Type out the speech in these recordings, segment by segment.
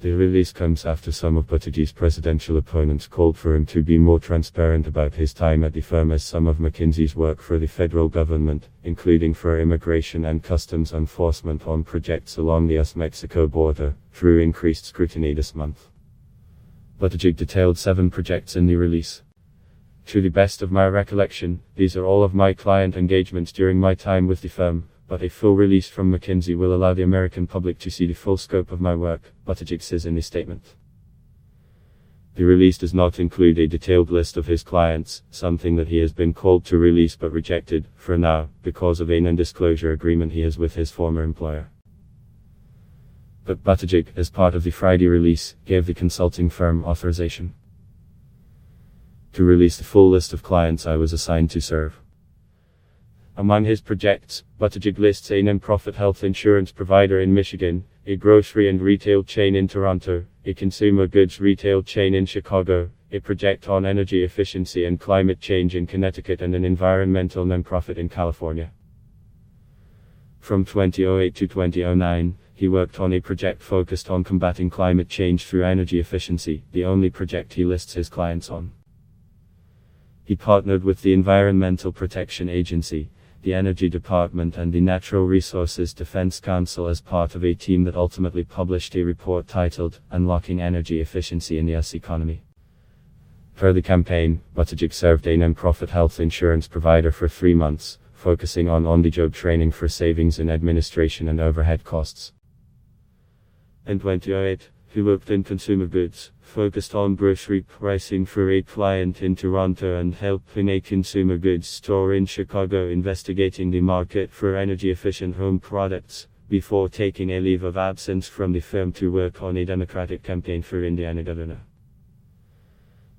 The release comes after some of Buttigieg's presidential opponents called for him to be more transparent about his time at the firm, as some of McKinsey's work for the federal government, including for immigration and customs enforcement on projects along the US-Mexico border, drew increased scrutiny this month. Buttigieg detailed 7 projects in the release. To the best of my recollection, these are all of my client engagements during my time with the firm, but a full release from McKinsey will allow the American public to see the full scope of my work, Buttigieg says in the statement. The release does not include a detailed list of his clients, something that he has been called to release but rejected, for now, because of a non-disclosure agreement he has with his former employer. But Buttigieg, as part of the Friday release, gave the consulting firm authorization to release the full list of clients I was assigned to serve. Among his projects, Buttigieg lists a non-profit health insurance provider in Michigan, a grocery and retail chain in Toronto, a consumer goods retail chain in Chicago, a project on energy efficiency and climate change in Connecticut, and an environmental nonprofit in California. From 2008 to 2009, he worked on a project focused on combating climate change through energy efficiency, the only project he lists his clients on. He partnered with the Environmental Protection Agency, the Energy Department, and the Natural Resources Defense Council as part of a team that ultimately published a report titled, Unlocking Energy Efficiency in the US Economy. Per the campaign, Buttigieg served a non-profit health insurance provider for 3 months, focusing on on-the-job training for savings in administration and overhead costs. In 2008, he worked in consumer goods, focused on grocery pricing for a client in Toronto and helping a consumer goods store in Chicago investigating the market for energy-efficient home products, before taking a leave of absence from the firm to work on a Democratic campaign for Indiana governor.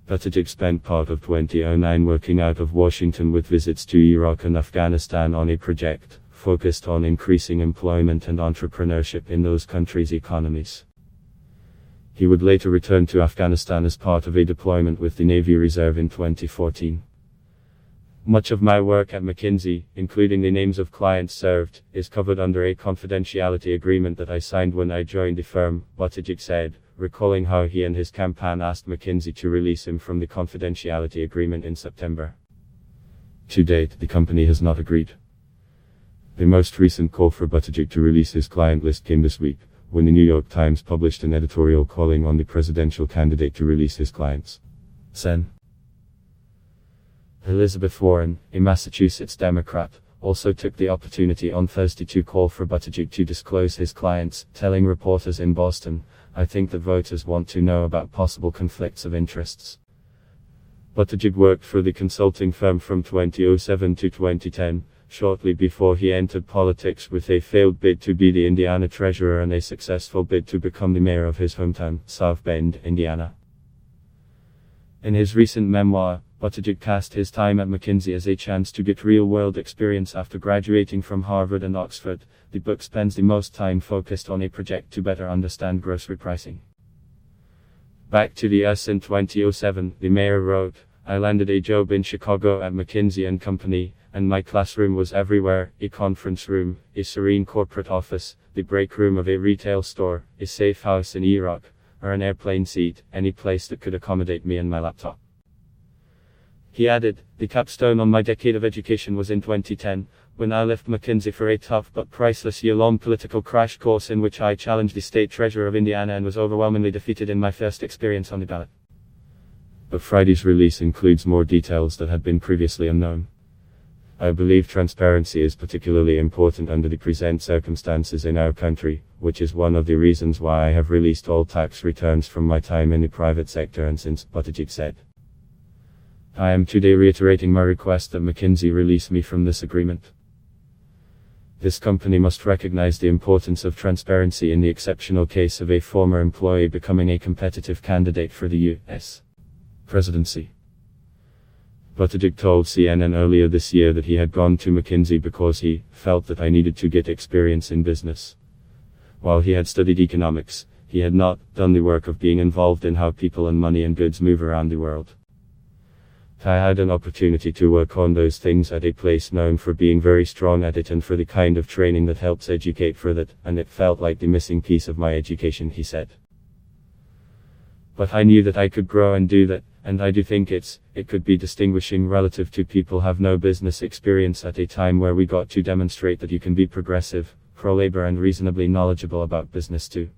Buttigieg spent part of 2009 working out of Washington with visits to Iraq and Afghanistan on a project focused on increasing employment and entrepreneurship in those countries' economies. He would later return to Afghanistan as part of a deployment with the Navy Reserve in 2014. Much of my work at McKinsey, including the names of clients served, is covered under a confidentiality agreement that I signed when I joined the firm, Buttigieg said, recalling how he and his campaign asked McKinsey to release him from the confidentiality agreement in September. To date, the company has not agreed. The most recent call for Buttigieg to release his client list came this week, when the New York Times published an editorial calling on the presidential candidate to release his clients. Sen. Elizabeth Warren, a Massachusetts Democrat, also took the opportunity on Thursday to call for Buttigieg to disclose his clients, telling reporters in Boston, "I think that voters want to know about possible conflicts of interests." Buttigieg worked for the consulting firm from 2007 to 2010, shortly before he entered politics with a failed bid to be the Indiana treasurer and a successful bid to become the mayor of his hometown, South Bend, Indiana. In his recent memoir, Buttigieg cast his time at McKinsey as a chance to get real-world experience after graduating from Harvard and Oxford. The book spends the most time focused on a project to better understand grocery pricing. Back to the US in 2007, the mayor wrote, "I landed a job in Chicago at McKinsey & Company, and my classroom was everywhere: a conference room, a serene corporate office, the break room of a retail store, a safe house in Iraq, or an airplane seat, any place that could accommodate me and my laptop." He added, "The capstone on my decade of education was in 2010, when I left McKinsey for a tough but priceless year-long political crash course in which I challenged the state treasurer of Indiana and was overwhelmingly defeated in my first experience on the ballot." But Friday's release includes more details that had been previously unknown. "I believe transparency is particularly important under the present circumstances in our country, which is one of the reasons why I have released all tax returns from my time in the private sector and since," Buttigieg said. "I am today reiterating my request that McKinsey release me from this agreement. This company must recognize the importance of transparency in the exceptional case of a former employee becoming a competitive candidate for the U.S. presidency." Buttigieg told CNN earlier this year that he had gone to McKinsey because he felt that "I needed to get experience in business." While he had studied economics, he had not done the work of being involved in how people and money and goods move around the world. "I had an opportunity to work on those things at a place known for being very strong at it and for the kind of training that helps educate for that, and it felt like the missing piece of my education," he said. But I knew that I could grow and do that, and I do think it could be distinguishing relative to people who have no business experience at a time where we got to demonstrate that you can be progressive, pro-labor and reasonably knowledgeable about business too.